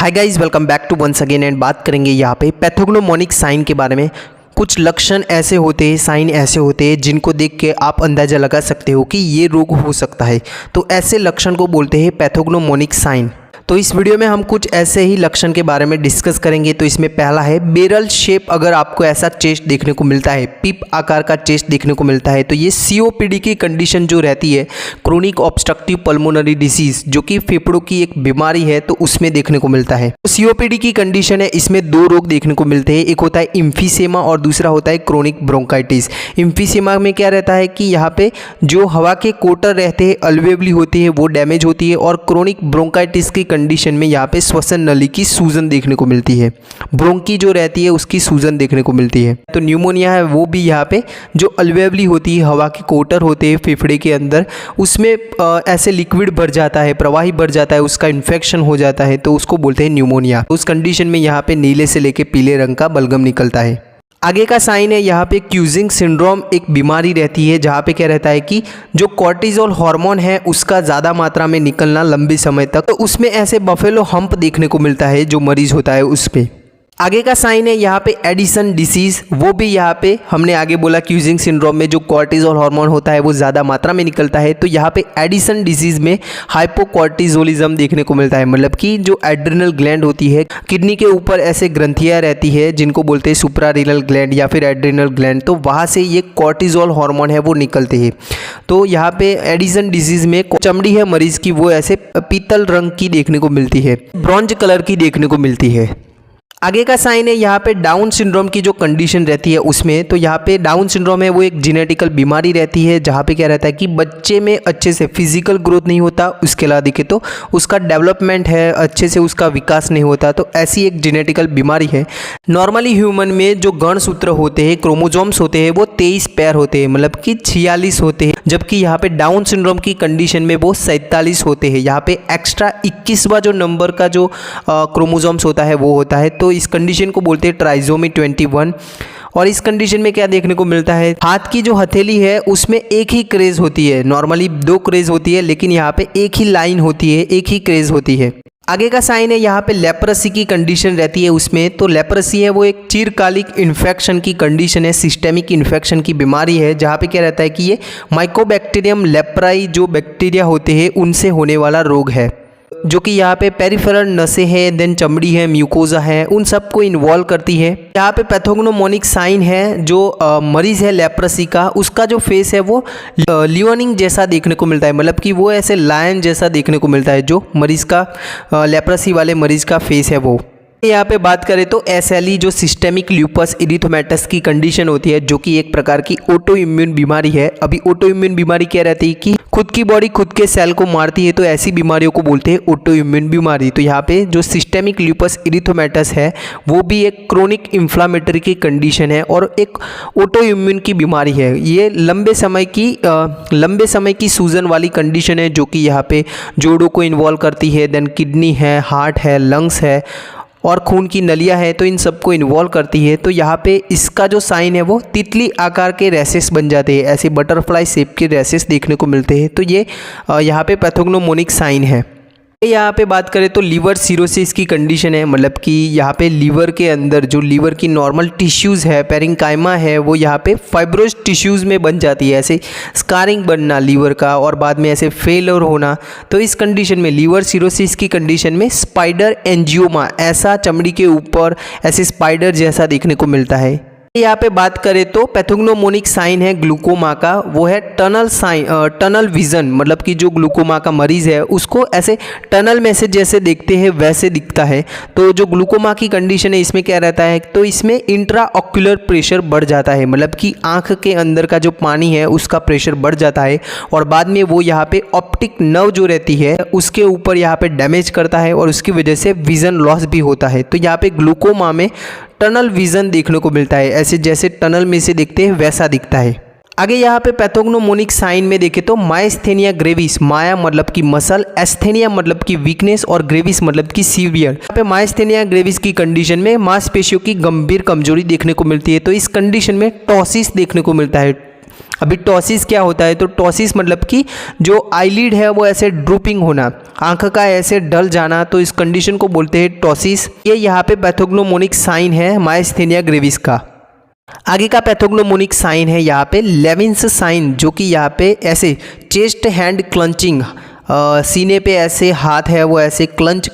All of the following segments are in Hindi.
Hi guys, welcome back to once again and बात करेंगे यहाँ पे पैथोग्नोमोनिक साइन के बारे में। कुछ लक्षण ऐसे होते हैं, साइन ऐसे होते हैं जिनको देख के आप अंदाज़ा लगा सकते हो कि ये रोग हो सकता है। तो ऐसे लक्षण को बोलते हैं पैथोग्नोमोनिक साइन। तो इस वीडियो में हम कुछ ऐसे ही लक्षण के बारे में डिस्कस करेंगे। तो इसमें पहला है बैरल शेप। अगर आपको ऐसा चेस्ट देखने को मिलता है, पिप आकार का चेस्ट देखने को मिलता है, तो ये सीओपीडी की कंडीशन जो रहती है, क्रोनिक ऑब्स्ट्रक्टिव पल्मोनरी डिसीज, जो कि फेफड़ों की एक बीमारी है, तो उसमें देखने को मिलता है। तो सीओपीडी की कंडीशन है, इसमें दो रोग देखने को मिलते हैं। एक होता है इम्फीसेमा और दूसरा होता है क्रोनिक ब्रोंकाइटिस। इम्फीसेमा में क्या रहता है कि यहाँ पे जो हवा के कोटर रहते हैं, अल्वेवली होती है, वो डैमेज होती है। और क्रोनिक ब्रोंकाइटिस की कंडीशन में यहाँ पे श्वसन नली की सूजन देखने को मिलती है, ब्रोंकी जो रहती है उसकी सूजन देखने को मिलती है। तो न्यूमोनिया है वो भी यहाँ पे जो अल्वेवली होती है, हवा के कोटर होते हैं फेफड़े के अंदर, उसमें ऐसे लिक्विड भर जाता है, प्रवाही भर जाता है, उसका इन्फेक्शन हो जाता है, तो उसको बोलते हैं न्यूमोनिया। उस कंडीशन में यहाँ पे नीले से लेके पीले रंग का बलगम निकलता है। आगे का साइन है यहाँ पे क्यूजिंग सिंड्रोम। एक बीमारी रहती है जहाँ पे क्या रहता है कि जो कॉर्टिजोल हार्मोन है उसका ज़्यादा मात्रा में निकलना लंबे समय तक, तो उसमें ऐसे बफेलो हम्प देखने को मिलता है जो मरीज होता है उस पे। आगे का साइन है यहाँ पे एडिसन डिसीज़। वो भी यहाँ पे हमने आगे बोला क्यूजिंग सिंड्रोम में जो कॉर्टिजोल हार्मोन होता है वो ज़्यादा मात्रा में निकलता है, तो यहाँ पे एडिसन डिसीज़ में हाइपोकॉर्टिजोलिज्म देखने को मिलता है। मतलब कि जो एड्रिनल ग्लैंड होती है, किडनी के ऊपर ऐसे ग्रंथियाँ रहती है जिनको बोलते हैं सुप्रारीनल ग्लैंड या फिर एड्रिनल ग्लैंड, तो वहाँ से ये कॉर्टिजोल हार्मोन है वो निकलते हैं। तो यहाँ पे एडिसन डिसीज़ में चमड़ी है मरीज़ की वो ऐसे पीतल रंग की देखने को मिलती है, ब्रॉन्ज कलर की देखने को मिलती है। आगे का साइन है यहाँ पे डाउन सिंड्रोम की जो कंडीशन रहती है उसमें। तो यहाँ पे डाउन सिंड्रोम है वो एक जेनेटिकल बीमारी रहती है जहाँ पे क्या रहता है कि बच्चे में अच्छे से फिजिकल ग्रोथ नहीं होता, उसके अलावा देखे तो उसका डेवलपमेंट है, अच्छे से उसका विकास नहीं होता। तो ऐसी एक जेनेटिकल बीमारी है। नॉर्मली ह्यूमन में जो गणसूत्र होते हैं, क्रोमोजोम्स होते हैं, वो 23 पेयर होते हैं, मतलब कि 46 होते हैं, जबकि यहाँ पे डाउन सिंड्रोम की कंडीशन में वो 47 होते हैं। यहाँ पे एक्स्ट्रा 21वां जो नंबर का जो क्रोमोजोम्स होता है वो होता है। तो इस कंडीशन को बोलते हैं ट्राइजोमी 21। और इस कंडीशन में क्या देखने को मिलता है, हाथ की जो हथेली है उसमें एक ही क्रेज होती है। नॉर्मली 2 क्रेज होती है, लेकिन यहाँ पे एक ही लाइन होती है, एक ही क्रेज होती है। आगे का साइन है यहाँ पे लेप्रेसी की कंडीशन रहती है उसमें। तो लेप्रेसी है वो एक चिरकालिक इन्फेक्शन की कंडीशन है, सिस्टेमिक इन्फेक्शन की बीमारी है, जहाँ पे क्या रहता है कि ये माइकोबैक्टीरियम लेप्राई जो बैक्टीरिया होते हैं उनसे होने वाला रोग है, जो कि यहाँ पे पेरिफेरल नसें हैं, देन चमड़ी है, म्यूकोजा है, उन सबको इन्वॉल्व करती है। यहाँ पे पैथोग्नोमोनिक साइन है जो मरीज़ है लेप्रेसी का, उसका जो फेस है वो लियोनिंग जैसा देखने को मिलता है, मतलब कि वो ऐसे लायन जैसा देखने को मिलता है जो मरीज़ का लेप्रेसी वाले मरीज़ का फेस है वो। यहाँ पे बात करें तो SLE जो सिस्टेमिक ल्यूपस इरिथोमेटस की कंडीशन होती है, जो कि एक प्रकार की ऑटो इम्यून बीमारी है। अभी ऑटो इम्यून बीमारी क्या रहती है कि खुद की बॉडी खुद के सेल को मारती है, तो ऐसी बीमारियों को बोलते हैं ऑटो इम्यून बीमारी। तो यहाँ पे जो सिस्टेमिक ल्यूपस इरिथोमेटस है वो भी एक क्रोनिक इन्फ्लामेटरी की कंडीशन है और एक ऑटो इम्यून की बीमारी है। ये लंबे समय की सूजन वाली कंडीशन है, जो कि यहाँ पे जोड़ों को इन्वॉल्व करती है, देन किडनी है, हार्ट है, लंग्स है और खून की नलियां है, तो इन सबको इन्वॉल्व करती है। तो यहाँ पे इसका जो साइन है वो तितली आकार के रैसेस बन जाते हैं, ऐसे बटरफ्लाई शेप के रैसेस देखने को मिलते हैं। तो ये यहाँ पे पैथोग्नोमोनिक साइन है। यहाँ पे बात करें तो लीवर सिरोसिस की कंडीशन है, मतलब कि यहाँ पे लीवर के अंदर जो लीवर की नॉर्मल टिश्यूज़ है, पेरिंकाइमा है, वो यहाँ पे फाइब्रोज टिश्यूज़ में बन जाती है, ऐसे स्कारिंग बनना लीवर का और बाद में ऐसे फेलर होना। तो इस कंडीशन में लीवर सिरोसिस की कंडीशन में स्पाइडर एंजियोमा, ऐसा चमड़ी के ऊपर ऐसे स्पाइडर जैसा देखने को मिलता है। यहाँ पे बात करें तो पैथोग्नोमोनिक साइन है ग्लूकोमा का, वो है टनल विजन, मतलब कि जो ग्लूकोमा का मरीज़ है उसको ऐसे टनल में से जैसे देखते हैं वैसे दिखता है। तो जो ग्लूकोमा की कंडीशन है इसमें क्या रहता है, तो इसमें इंट्रा ऑक्यूलर प्रेशर बढ़ जाता है, मतलब कि आँख के अंदर का जो पानी है उसका प्रेशर बढ़ जाता है और बाद में वो यहाँ पे ऑप्टिक नर्व जो रहती है उसके ऊपर यहाँ पे डैमेज करता है और उसकी वजह से विज़न लॉस भी होता है। तो यहाँ पे ग्लूकोमा में टनल विज़न देखने को मिलता है, ऐसे जैसे टनल में से दिखते हैं वैसा दिखता है। आगे यहाँ पे पैथोग्नोमोनिक साइन में देखें तो मायस्थेनिया ग्रेविस, माया मतलब कि मसल, एस्थेनिया मतलब कि वीकनेस और ग्रेविस मतलब कि सीवियर। यहाँ पे मायस्थेनिया ग्रेविस की कंडीशन में मांसपेशियों की गंभीर कमजोरी देखने को मिलती है। तो इस कंडीशन में टॉसिस देखने को मिलता है, अभी टॉसिस क्या होता है, तो टॉसिस मतलब कि जो आईलिड है वो ऐसे ड्रूपिंग होना, आंख का ऐसे ढल जाना, तो इस कंडीशन को बोलते हैं टॉसिस। ये यहाँ पे पैथोग्नोमोनिक साइन है मायस्थेनिया ग्रेविस का। आगे का पैथोग्नोमोनिक साइन है यहाँ पे लेविन्स साइन, जो कि यहाँ पे ऐसे चेस्ट हैंड क्लंचिंग, सीने पे ऐसे हाथ है वो ऐसे क्लच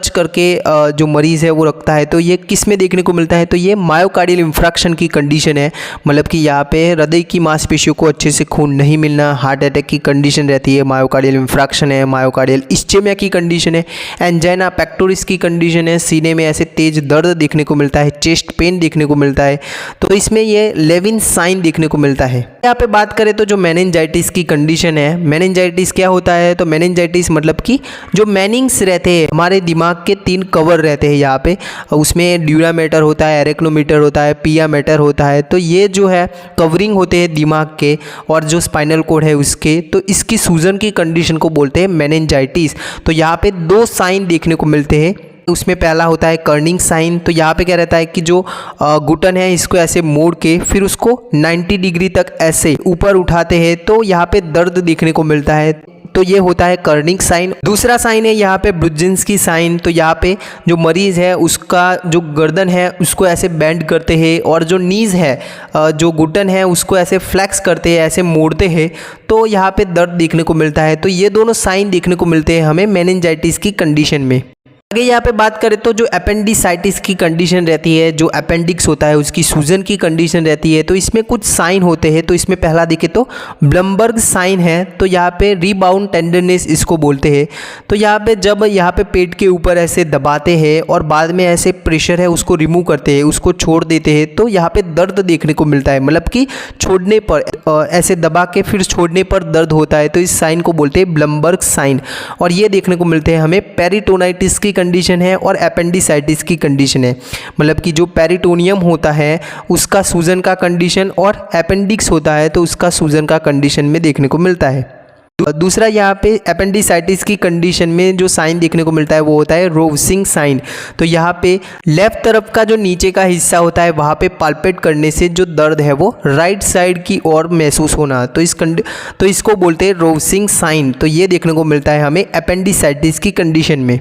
करके जो मरीज़ है वो रखता है। तो ये किस में देखने को मिलता है, तो ये मायोकार्डियल इंफ्रैक्शन की कंडीशन है, मतलब कि यहाँ पे हृदय की मांसपेशियों को अच्छे से खून नहीं मिलना, हार्ट अटैक की कंडीशन रहती है, मायोकार्डियल इंफ्रैक्शन है, मायोकार्डियल इस्चेमिया की कंडीशन है, एंजाइना पेक्टोरिस की कंडीशन है, सीने में ऐसे तेज दर्द देखने को मिलता है, चेस्ट पेन देखने को मिलता है। तो इसमें ये लेविन साइन देखने को मिलता है। यहाँ पे बात करें तो जो मेनिंजाइटिस की कंडीशन है, मेनिंजाइटिस क्या होता है, तो मेनिंजाइटिस मतलब कि जो मैनिंग्स रहते हैं, हमारे दिमाग के 3 कवर रहते हैं यहाँ पे, उसमें ड्यूरामेटर होता है, एरेक्नोमीटर होता है, पिया मैटर होता है। तो ये जो है कवरिंग होते हैं दिमाग के और जो स्पाइनल कोड है उसके, तो इसकी सूजन की कंडीशन को बोलते हैं मेनिंजाइटिस। तो यहाँ पे 2 साइन देखने को मिलते हैं, उसमें पहला होता है कर्निंग साइन। तो यहाँ पे क्या रहता है कि जो घुटन है इसको ऐसे मोड़ के फिर उसको 90 डिग्री तक ऐसे ऊपर उठाते हैं, तो यहाँ पे दर्द देखने को मिलता है, तो ये होता है कर्निंग साइन। दूसरा साइन है यहाँ पे ब्रुजिन्स्की साइन। तो यहाँ पे जो मरीज़ है उसका जो गर्दन है उसको ऐसे बेंड करते हैं और जो नीज़ है, जो घुटन है उसको ऐसे फ्लेक्स करते हैं, ऐसे मोड़ते हैं, तो यहाँ पे दर्द देखने को मिलता है। तो ये दोनों साइन देखने को मिलते हैं हमें मेनिंजाइटिस की कंडीशन में। आगे यहाँ पे बात करें तो जो अपेंडिसाइटिस की कंडीशन रहती है, जो अपेंडिक्स होता है उसकी सूजन की कंडीशन रहती है, तो इसमें कुछ साइन होते हैं। तो इसमें पहला देखे तो ब्लमबर्ग साइन है। तो यहाँ पे रीबाउंड टेंडरनेस इसको बोलते हैं। तो यहाँ पे जब यहाँ पे पेट के ऊपर ऐसे दबाते हैं और बाद में ऐसे प्रेशर है उसको रिमूव करते हैं, उसको छोड़ देते हैं, तो यहाँ पे दर्द देखने को मिलता है, मतलब कि छोड़ने पर ऐसे दबा के फिर छोड़ने पर दर्द होता है। तो इस साइन को बोलते हैं ब्लमबर्ग साइन। और ये देखने को मिलते हैं हमें पेरिटोनाइटिस की कंडीशन है और अपेंडिसाइटिस की कंडीशन है, मतलब कि जो पेरिटोनियम होता है उसका सूजन का कंडीशन और अपेंडिक्स होता है तो उसका सूजन का कंडीशन में देखने को मिलता है। दूसरा यहाँ पे अपेंडिसाइटिस की कंडीशन में जो साइन देखने को मिलता है वो होता है रोवसिंग साइन। तो यहाँ पे लेफ्ट तरफ का जो नीचे का हिस्सा होता है वहाँ पे पाल्पेट करने से जो दर्द है वो राइट साइड की ओर महसूस होना, तो इसको बोलते हैं रोवसिंग साइन। तो ये देखने को मिलता है हमें अपेंडिसाइटिस की कंडीशन में।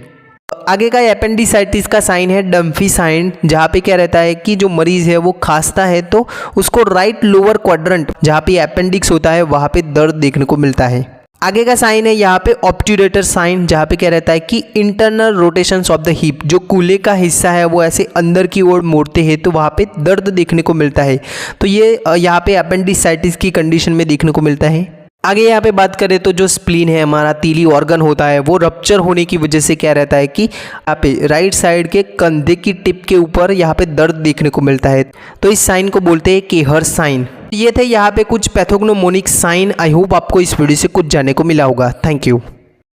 आगे का अपेंडिसाइटिस का साइन है डम्फी साइन, जहाँ पे क्या रहता है कि जो मरीज़ है वो खांसता है तो उसको राइट लोअर क्वाड्रेंट जहाँ पे अपेंडिक्स होता है वहाँ पे दर्द देखने को मिलता है। आगे का साइन है यहाँ पे ऑब्ट्यूरेटर साइन, जहाँ पे क्या रहता है कि internal rotations of the hip, जो कूल्हे का हिस्सा है वो ऐसे अंदर की ओर मोड़ते हैं तो वहाँ पे दर्द देखने को मिलता है। तो ये यहाँ पे अपेंडिसाइटिस की कंडीशन में देखने को मिलता है। आगे यहाँ पे बात करें तो जो स्प्लीन है हमारा तीली ऑर्गन होता है वो रप्चर होने की वजह से क्या रहता है कि यहाँ पे राइट साइड के कंधे की टिप के ऊपर यहाँ पे दर्द देखने को मिलता है। तो इस साइन को बोलते हैं केहर साइन। ये थे यहाँ पे कुछ पैथोग्नोमोनिक साइन। आई होप आपको इस वीडियो से कुछ जानने को मिला होगा। Thank you.